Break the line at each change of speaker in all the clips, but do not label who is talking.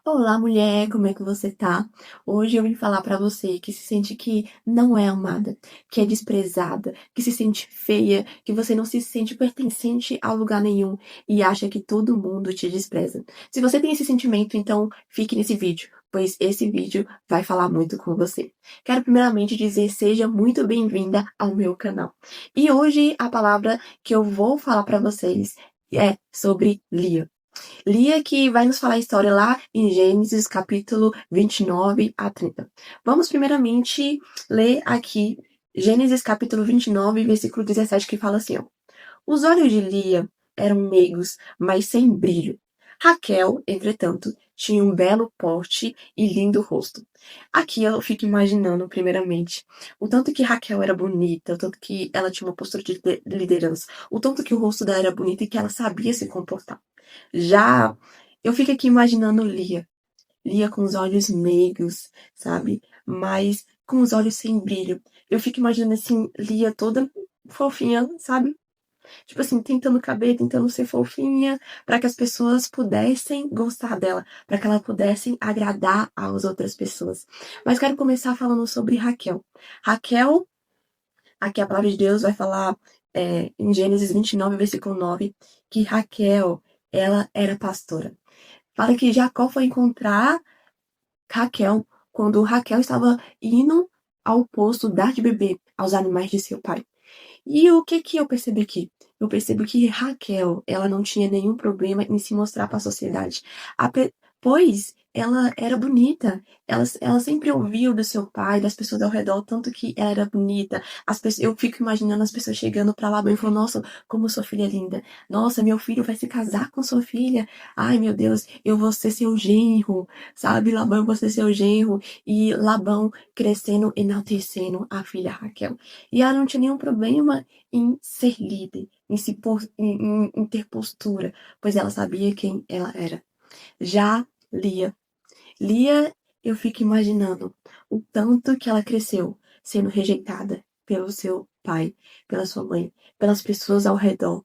Olá, mulher, como é que você tá? Hoje eu vim falar pra você que se sente que não é amada, que é desprezada, que se sente feia, que você não se sente pertencente a lugar nenhum e acha que todo mundo te despreza. Se você tem esse sentimento, então fique nesse vídeo, pois esse vídeo vai falar muito com você. Quero primeiramente dizer seja muito bem-vinda ao meu canal. E hoje a palavra que eu vou falar pra vocês é sobre Lia. Lia que vai nos falar a história lá em Gênesis capítulo 29 a 30. Vamos primeiramente ler aqui Gênesis capítulo 29, versículo 17, que fala assim, ó. Os olhos de Lia eram meigos, mas sem brilho. Raquel, entretanto, tinha um belo porte e lindo rosto. Aqui eu fico imaginando, primeiramente, o tanto que Raquel era bonita, o tanto que ela tinha uma postura de liderança, o tanto que o rosto dela era bonito e que ela sabia se comportar. Já eu fico aqui imaginando Lia. Lia com os olhos meigos, sabe? Mas com os olhos sem brilho. Eu fico imaginando assim, Lia toda fofinha, sabe? Tipo assim, tentando caber, tentando ser fofinha, para que as pessoas pudessem gostar dela, para que ela pudesse agradar às outras pessoas. Mas quero começar falando sobre Raquel. Raquel, aqui a palavra de Deus vai falar em Gênesis 29, versículo 9, que Raquel, ela era pastora. Fala que Jacó foi encontrar Raquel quando Raquel estava indo ao poço dar de beber aos animais de seu pai. E o que que eu percebi aqui? Eu percebo que Raquel, ela não tinha nenhum problema em se mostrar para a sociedade, pois ela era bonita. Ela sempre ouviu do seu pai, das pessoas ao redor, tanto que ela era bonita. Eu fico imaginando as pessoas chegando para Labão e falando: Nossa, como sua filha é linda. Nossa, meu filho vai se casar com sua filha. Ai, meu Deus, eu vou ser seu genro, sabe? Labão, eu vou ser seu genro. E Labão crescendo, enaltecendo a filha Raquel. E ela não tinha nenhum problema em ser líder, em ter postura, pois ela sabia quem ela era. Já Lia. Lia, eu fico imaginando o tanto que ela cresceu sendo rejeitada pelo seu pai, pela sua mãe, pelas pessoas ao redor,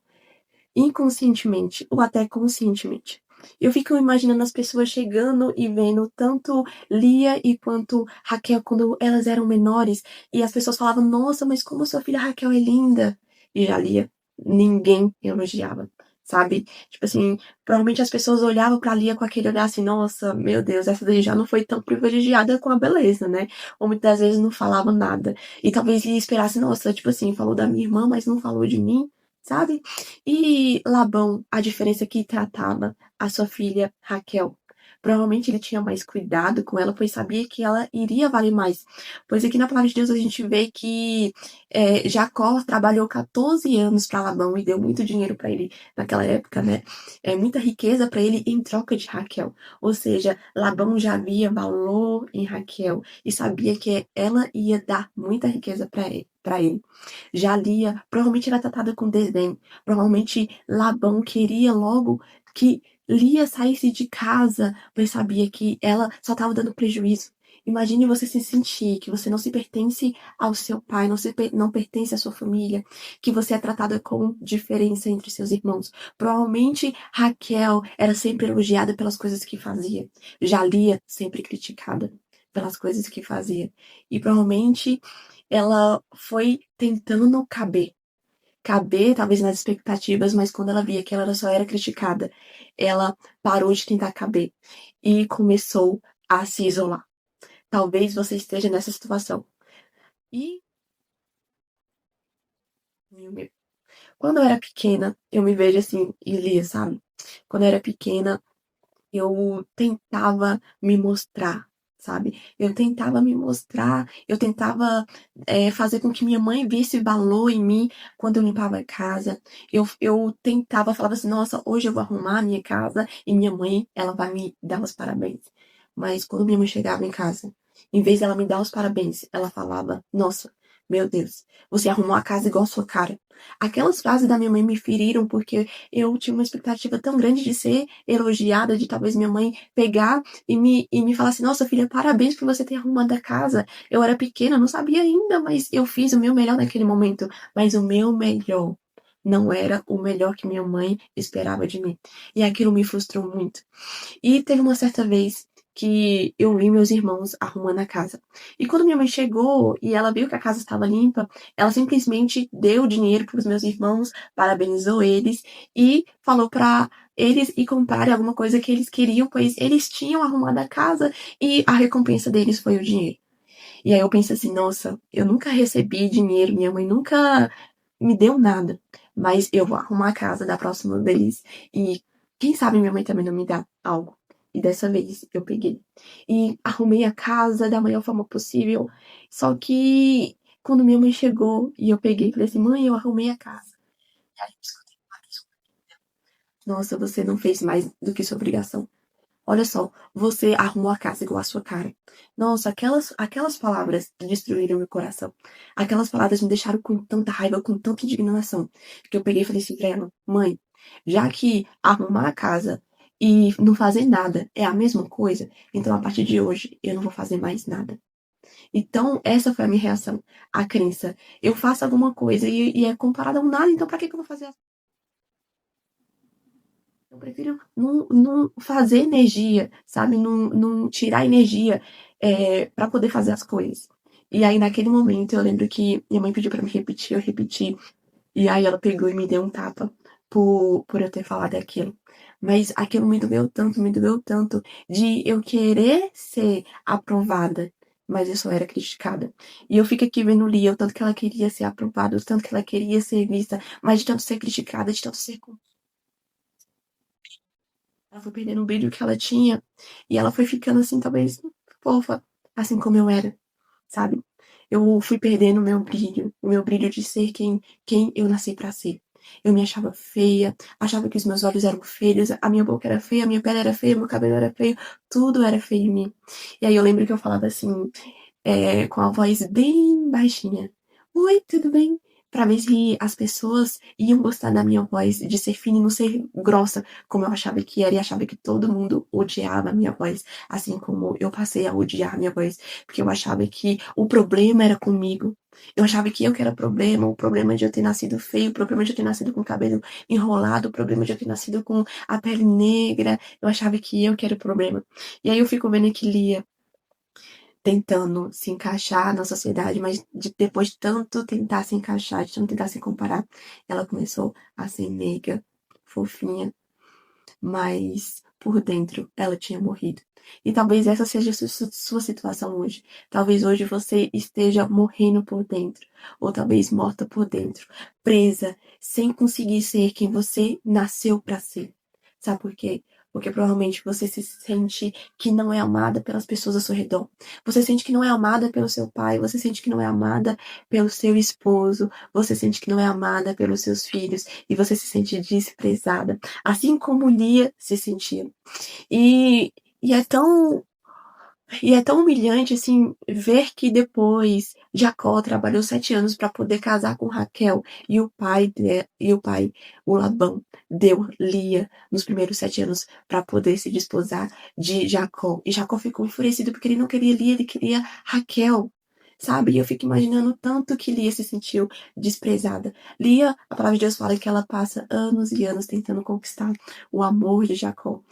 inconscientemente ou até conscientemente. Eu fico imaginando as pessoas chegando e vendo tanto Lia e quanto Raquel quando elas eram menores e as pessoas falavam: Nossa, mas como sua filha Raquel é linda! E já Lia, ninguém elogiava, sabe? Tipo assim, provavelmente as pessoas olhavam pra Lia com aquele olhar assim: Nossa, meu Deus, essa daí já não foi tão privilegiada com a beleza, né? Ou muitas vezes não falava nada. E talvez Lia esperasse: Nossa, tipo assim, falou da minha irmã, mas não falou de mim, sabe? E Labão, a diferença que tratava a sua filha Raquel. Provavelmente ele tinha mais cuidado com ela, pois sabia que ela iria valer mais. Pois aqui na palavra de Deus a gente vê que Jacó trabalhou 14 anos para Labão e deu muito dinheiro para ele naquela época, né? Muita riqueza para ele em troca de Raquel. Ou seja, Labão já via valor em Raquel e sabia que ela ia dar muita riqueza para ele. Já Lia provavelmente era tratada com desdém. Provavelmente Labão queria logo que Lia saísse de casa, pois sabia que ela só estava dando prejuízo. Imagine você se sentir que você não se pertence ao seu pai, não pertence à sua família, que você é tratada com diferença entre seus irmãos. Provavelmente Raquel era sempre elogiada pelas coisas que fazia. Já Lia sempre criticada pelas coisas que fazia. E provavelmente ela foi tentando caber talvez nas expectativas, mas quando ela via que ela só era criticada, ela parou de tentar caber e começou a se isolar. Talvez você esteja nessa situação. E quando eu era pequena, eu me vejo assim, e lia, sabe? Quando eu era pequena, eu tentava me mostrar, sabe? Eu tentava me mostrar, eu tentava fazer com que minha mãe visse valor em mim quando eu limpava a casa. Eu tentava, falava assim, nossa, hoje eu vou arrumar a minha casa e minha mãe, ela vai me dar os parabéns. Mas quando minha mãe chegava em casa, em vez dela me dar os parabéns, ela falava, nossa, meu Deus, você arrumou a casa igual a sua cara. Aquelas frases da minha mãe me feriram porque eu tinha uma expectativa tão grande de ser elogiada, de talvez minha mãe pegar e me falar assim, nossa filha, parabéns por você ter arrumado a casa. Eu era pequena, não sabia ainda, mas eu fiz o meu melhor naquele momento. Mas o meu melhor não era o melhor que minha mãe esperava de mim. E aquilo me frustrou muito. E teve uma certa vez que eu vi meus irmãos arrumando a casa. E quando minha mãe chegou e ela viu que a casa estava limpa, ela simplesmente deu dinheiro para os meus irmãos, parabenizou eles e falou para eles ir comprarem alguma coisa que eles queriam, pois eles tinham arrumado a casa e a recompensa deles foi o dinheiro. E aí eu pensei assim, nossa, eu nunca recebi dinheiro, minha mãe nunca me deu nada, mas eu vou arrumar a casa da próxima vez e quem sabe minha mãe também não me dá algo. E dessa vez eu peguei. E arrumei a casa da melhor forma possível. Só que quando minha mãe chegou e eu peguei, falei assim, mãe, eu arrumei a casa. E aí eu escutei uma vez, nossa, você não fez mais do que sua obrigação. Olha só, você arrumou a casa igual a sua cara. Nossa, aquelas palavras destruíram meu coração. Aquelas palavras me deixaram com tanta raiva, com tanta indignação, que eu peguei e falei assim pra ela, mãe, já que arrumar a casa e não fazer nada é a mesma coisa, então a partir de hoje eu não vou fazer mais nada. Então, essa foi a minha reação. A crença, eu faço alguma coisa e é comparada a um nada, então pra que eu vou fazer? Eu prefiro não fazer energia, sabe? Não tirar energia para poder fazer as coisas. E aí, naquele momento, eu lembro que minha mãe pediu para me repetir, eu repeti. E aí, ela pegou e me deu um tapa por eu ter falado aquilo. Mas aquilo me doeu tanto, de eu querer ser aprovada, mas eu só era criticada. E eu fico aqui vendo Lia, o tanto que ela queria ser aprovada, o tanto que ela queria ser vista, mas de tanto ser criticada, de tanto ser ela foi perdendo o brilho que ela tinha e ela foi ficando assim, talvez fofa, assim como eu era, sabe? Eu fui perdendo o meu brilho de ser quem eu nasci pra ser. Eu me achava feia, achava que os meus olhos eram feios, a minha boca era feia, a minha pele era feia, meu cabelo era feio, tudo era feio em mim. E aí eu lembro que eu falava assim, com a voz bem baixinha. Oi, tudo bem? Pra ver se as pessoas iam gostar da minha voz, de ser fina e não ser grossa, como eu achava que era, e achava que todo mundo odiava a minha voz, assim como eu passei a odiar a minha voz, porque eu achava que o problema era comigo. Eu achava que eu que era o problema de eu ter nascido feio, o problema de eu ter nascido com o cabelo enrolado, o problema de eu ter nascido com a pele negra. Eu achava que eu que era o problema. E aí eu fico vendo que Lia tentando se encaixar na sociedade, mas depois de tanto tentar se encaixar, de tanto tentar se comparar, ela começou a ser meiga, fofinha, mas por dentro ela tinha morrido. E talvez essa seja a sua situação hoje. Talvez hoje você esteja morrendo por dentro, ou talvez morta por dentro, presa, sem conseguir ser quem você nasceu para ser. Sabe por quê? Porque provavelmente você se sente que não é amada pelas pessoas ao seu redor. Você sente que não é amada pelo seu pai, você sente que não é amada pelo seu esposo, você sente que não é amada pelos seus filhos e você se sente desprezada, assim como Lia se sentia. E, e é tão e é tão humilhante, assim, ver que depois Jacó trabalhou 7 anos para poder casar com Raquel e o pai, o Labão, deu Lia nos primeiros 7 anos para poder se desposar de Jacó. E Jacó ficou enfurecido porque ele não queria Lia, ele queria Raquel. Sabe? E eu fico imaginando o tanto que Lia se sentiu desprezada. Lia, a palavra de Deus fala que ela passa anos e anos tentando conquistar o amor de Jacó.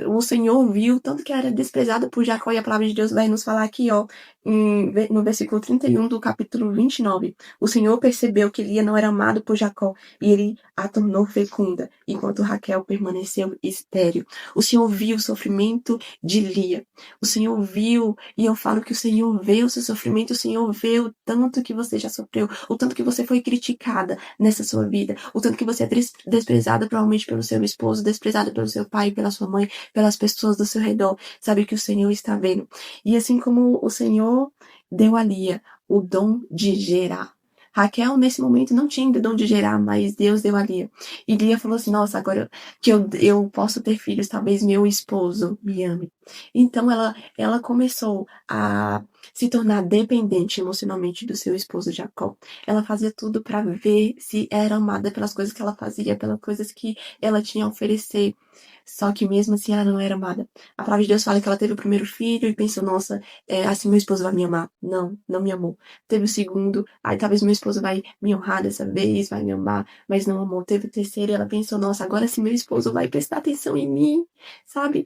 O Senhor viu tanto que era desprezada por Jacó, e a palavra de Deus vai nos falar aqui, ó, no versículo 31 do capítulo 29. O Senhor percebeu que Lia não era amado por Jacó, e ele a tornou fecunda, enquanto Raquel permaneceu estéril. O Senhor viu o sofrimento de Lia. O Senhor viu, e eu falo que o Senhor vê o seu sofrimento, o Senhor vê o tanto que você já sofreu, o tanto que você foi criticada nessa sua vida, o tanto que você é desprezada provavelmente pelo seu esposo, desprezada pelo seu pai, pela sua mãe, pelas pessoas do seu redor. Sabe que o Senhor está vendo. E assim como o Senhor deu a Lia o dom de gerar. Raquel, nesse momento, não tinha ainda dom de gerar, mas Deus deu a Lia. E Lia falou assim, nossa, agora que eu posso ter filhos, talvez meu esposo me ame. Então, ela começou a se tornar dependente emocionalmente do seu esposo Jacó. Ela fazia tudo para ver se era amada pelas coisas que ela fazia, pelas coisas que ela tinha a oferecer. Só que mesmo assim ela não era amada. A palavra de Deus fala que ela teve o primeiro filho e pensou, nossa, assim meu esposo vai me amar. Não, não me amou. Teve o segundo, aí talvez meu esposo vai me honrar dessa vez, vai me amar, mas não amou. Teve o terceiro e ela pensou, nossa, agora sim meu esposo vai prestar atenção em mim, sabe?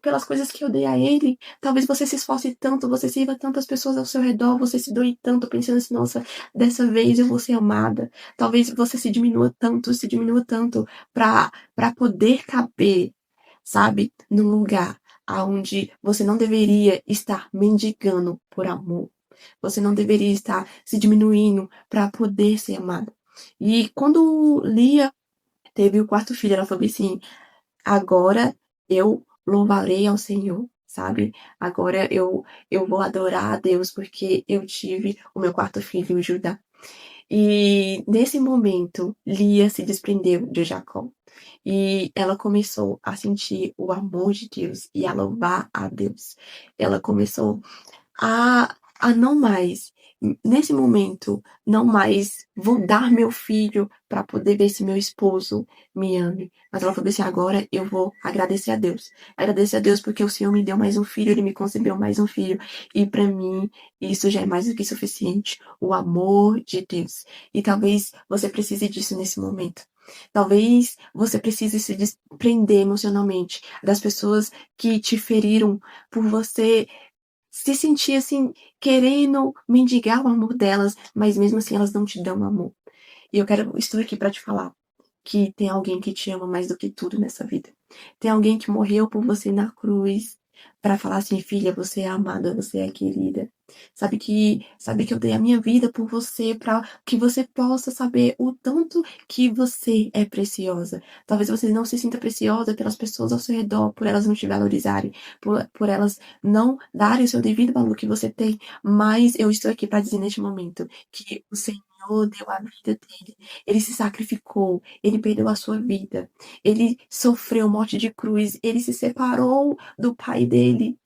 Pelas coisas que eu dei a ele. Talvez você se esforce tanto, você sirva tantas pessoas ao seu redor, você se doe tanto pensando assim, nossa, dessa vez eu vou ser amada. Talvez você se diminua tanto para poder caber, sabe, num lugar aonde você não deveria estar mendigando por amor. Você não deveria estar se diminuindo para poder ser amada. E quando Lia teve o quarto filho, ela falou assim: agora eu louvarei ao Senhor, sabe? Agora eu vou adorar a Deus porque eu tive o meu quarto filho, Judá. E nesse momento, Lia se desprendeu de Jacó. E ela começou a sentir o amor de Deus e a louvar a Deus. Ela começou a não mais, nesse momento, não mais vou dar meu filho para poder ver se meu esposo me ame. Mas ela falou assim: agora eu vou agradecer a Deus. Agradecer a Deus porque o Senhor me deu mais um filho, ele me concebeu mais um filho. E para mim, isso já é mais do que suficiente. O amor de Deus. E talvez você precise disso nesse momento. Talvez você precise se desprender emocionalmente das pessoas que te feriram por você se sentir assim, querendo mendigar o amor delas, mas mesmo assim elas não te dão amor. E estou aqui para te falar que tem alguém que te ama mais do que tudo nessa vida. Tem alguém que morreu por você na cruz para falar assim, filha, você é amada, você é querida. Sabe que eu dei a minha vida por você para que você possa saber o tanto que você é preciosa. Talvez você não se sinta preciosa pelas pessoas ao seu redor, por elas não te valorizarem, por elas não darem o seu devido valor que você tem, mas eu estou aqui para dizer neste momento que o Senhor deu a vida dele, ele se sacrificou, ele perdeu a sua vida, ele sofreu morte de cruz, ele se separou do pai dele,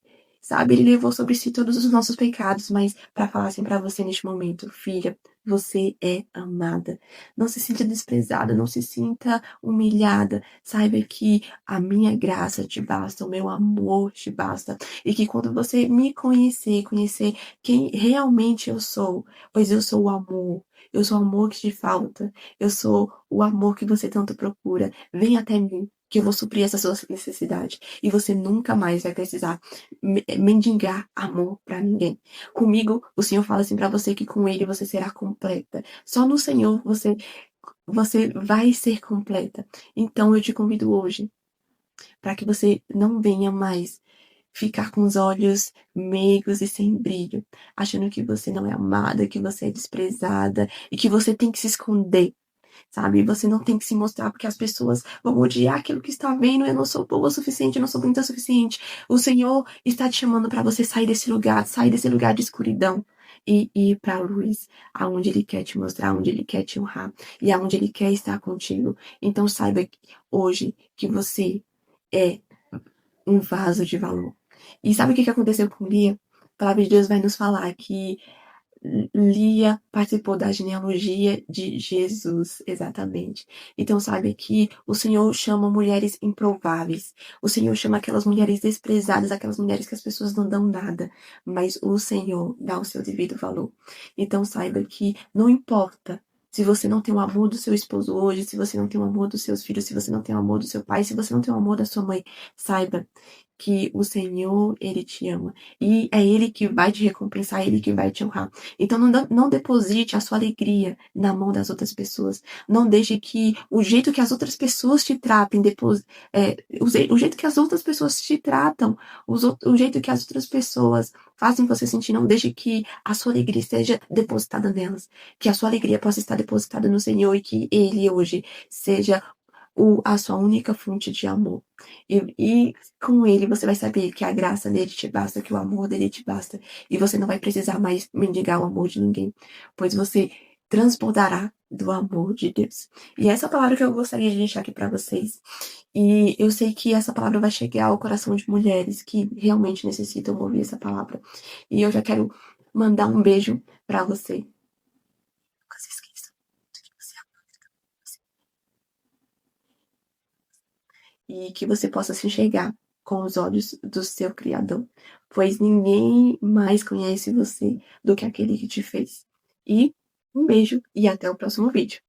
sabe? Ele levou sobre si todos os nossos pecados, mas para falar assim para você neste momento, filha, você é amada. Não se sinta desprezada, não se sinta humilhada. Saiba que a minha graça te basta, o meu amor te basta. E que quando você me conhecer quem realmente eu sou, pois eu sou o amor. Eu sou o amor que te falta. Eu sou o amor que você tanto procura. Vem até mim, que eu vou suprir essa sua necessidade. E você nunca mais vai precisar mendigar amor para ninguém. Comigo, o Senhor fala assim para você que com Ele você será completa. Só no Senhor você vai ser completa. Então eu te convido hoje para que você não venha mais ficar com os olhos meigos e sem brilho, achando que você não é amada, que você é desprezada e que você tem que se esconder, sabe? Você não tem que se mostrar porque as pessoas vão odiar aquilo que está vendo. Eu não sou boa o suficiente, eu não sou bonita o suficiente. O Senhor está te chamando para você sair desse lugar de escuridão e ir para a luz, aonde Ele quer te mostrar, aonde Ele quer te honrar e aonde Ele quer estar contigo. Então saiba hoje que você é um vaso de valor. E sabe o que aconteceu com Lia? A palavra de Deus vai nos falar que Lia participou da genealogia de Jesus, exatamente. Então, sabe que o Senhor chama mulheres improváveis. O Senhor chama aquelas mulheres desprezadas, aquelas mulheres que as pessoas não dão nada. Mas o Senhor dá o seu devido valor. Então, saiba que não importa se você não tem o amor do seu esposo hoje, se você não tem o amor dos seus filhos, se você não tem o amor do seu pai, se você não tem o amor da sua mãe, saiba que o Senhor, Ele te ama. E é Ele que vai te recompensar, é Ele que vai te honrar. Então não deposite a sua alegria na mão das outras pessoas. Não deixe que o jeito que as outras pessoas te tratem, o jeito que as outras pessoas te tratam, o jeito que as outras pessoas fazem você sentir, não deixe que a sua alegria seja depositada nelas. Que a sua alegria possa estar depositada no Senhor e que Ele hoje seja a sua única fonte de amor. E com Ele você vai saber que a graça dele te basta, que o amor dele te basta. E você não vai precisar mais mendigar o amor de ninguém, pois você transbordará do amor de Deus. E essa palavra que eu gostaria de deixar aqui para vocês. E eu sei que essa palavra vai chegar ao coração de mulheres que realmente necessitam ouvir essa palavra. E eu já quero mandar um beijo para você. Nunca se esqueça de que você é amada. e que você possa se enxergar com os olhos do seu Criador, pois ninguém mais conhece você do que aquele que te fez. E um beijo e até o próximo vídeo.